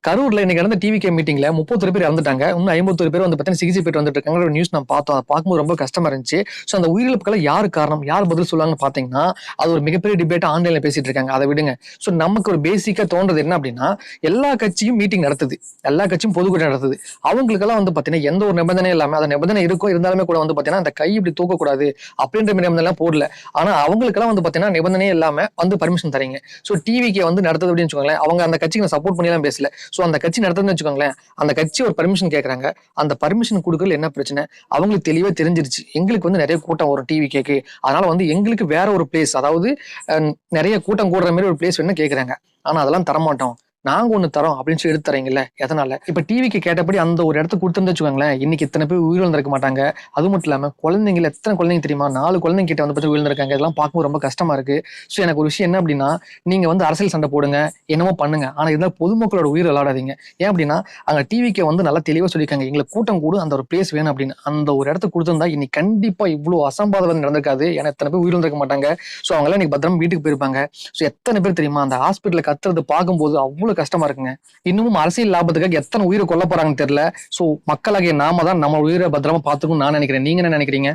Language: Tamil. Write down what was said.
கரூர்ல இன்னைக்கு நடந்த டிவிகே மீட்டிங்ல 31 பேர் இறந்துட்டாங்க. இன்னும் 51 பேர் வந்து பார்த்தீங்கன்னா சிகிச்சை பெற்று வந்துட்டு இருக்காங்க. ஒரு நியூஸ் நான் பார்த்தோம். அதை பார்க்கும்போது ரொம்ப கஷ்டமா இருந்துச்சு. ஸோ அந்த உயிரிழப்புக்கெல்லாம் யாரு காரணம்? யார் பதில் சொல்லுவாங்கன்னு பார்த்தீங்கன்னா, அது ஒரு மிகப்பெரிய டிபேட்டா ஆன்லைன்ல பேசிட்டு இருக்காங்க. அதை விடுங்க. ஸோ நமக்கு ஒரு பேசிக்கா தோன்றது என்ன அப்படின்னா, எல்லா கட்சியும் மீட்டிங் நடத்துது. எல்லா கட்சியும் பொதுக்கூட்டம் நடத்துது. அவங்களுக்கெல்லாம் வந்து பார்த்தீங்கன்னா, எந்த ஒரு நிபந்தனையும் இல்லாம, அந்த நிபந்தனை இருக்கும் இருந்தாலுமே கூட வந்து பார்த்தீங்கன்னா, அந்த கை இப்படி தூக்கக்கூடாது அப்படின்ற நிபந்தனை எல்லாம் போடல. ஆனா அவங்களுக்கெல்லாம் வந்து பார்த்தீங்கன்னா, நிபந்தனையே இல்லாம வந்து பர்மிஷன் தரீங்க. ஸோ டிவிகே வந்து நடத்துது அப்படின்னு வச்சுக்கோங்களேன். அவங்க அந்த கட்சிக்கு சப்போர்ட் பண்ணி எல்லாம் பேசல. சோ அந்த கட்சி நடத்துதுன்னு வச்சுக்கோங்களேன். அந்த கட்சி ஒரு பர்மிஷன் கேட்கறாங்க. அந்த பர்மிஷன் குடுக்கல என்ன பிரச்சனை? அவங்களுக்கு தெளிவா தெரிஞ்சிருச்சு. எங்களுக்கு வந்து நெறைய கூட்டம் வரும் டிவிகேக்கு. அதனால வந்து எங்களுக்கு வேற ஒரு பிளேஸ், அதாவது நெறைய கூட்டம் கூடுற மாரி ஒரு பிளேஸ் வேணும்னு கேட்கறாங்க. ஆனா அதெல்லாம் தரமாட்டோம். நாங்க ஒண்ணு தரோம் அப்படின்னு சொல்லி எடுத்து தரீங்கல்ல. எதனால? இப்ப டிவிக்கு கேட்டபடி அந்த ஒரு இடத்த குடுத்திருந்து வச்சுக்கோங்களேன். இன்னைக்கு இத்தனை பேர் உயிரிழந்திருக்க மாட்டாங்க. அது மட்டும் இல்லாம குழந்தைங்கள எத்தனை குழந்தைங்க தெரியுமா? 4 குழந்தைங்க கிட்ட வந்து உயிரிழந்திருக்காங்க. இதெல்லாம் பார்க்கும்போது ரொம்ப கஷ்டமா இருக்கு. சோ எனக்கு ஒரு விஷயம் என்ன அப்படின்னா, நீங்க வந்து அரசியல் சண்டை போடுங்க, என்னமோ பண்ணுங்க. ஆனா இருந்தாலும் பொதுமக்களோட உயிர் விளையாடாதீங்க. ஏன் அப்படின்னா, அங்க டிவிக்கு வந்து நல்லா தெளிவா சொல்லியிருக்காங்க. எங்களுக்கு கூட்டம் கூடும், அந்த ஒரு பிளேஸ் வேணும் அப்படின்னு. அந்த ஒரு இடத்த குடுத்திருந்தா இன்னைக்கு கண்டிப்பா இவ்வளவு அசம்பாவிதம் நடந்திருக்காது. ஏன்னா எத்தனை பேர் உயிரிழந்திருக்க மாட்டாங்க. சோ அவங்க எல்லாம் இன்னைக்கு பத்திரமா வீட்டுக்கு போயிருப்பாங்க. சோ எத்தனை பேர் தெரியுமா? அந்த ஹாஸ்பிட்டல்ல கத்துறது பார்க்கும்போது அவ்வளவு கஷ்டமா இருக்குங்க. இன்னமும் அரசியல் லாபத்துக்காக எத்தனை உயிரை கொல்ல போறாங்கன்னு தெரியல. சோ மக்களாகிய நாம தான் நம்ம உயிரை பத்திரமா பாத்துக்கணும்னு நான் நினைக்கிறேன். நீங்க என்ன நினைக்கிறீங்க?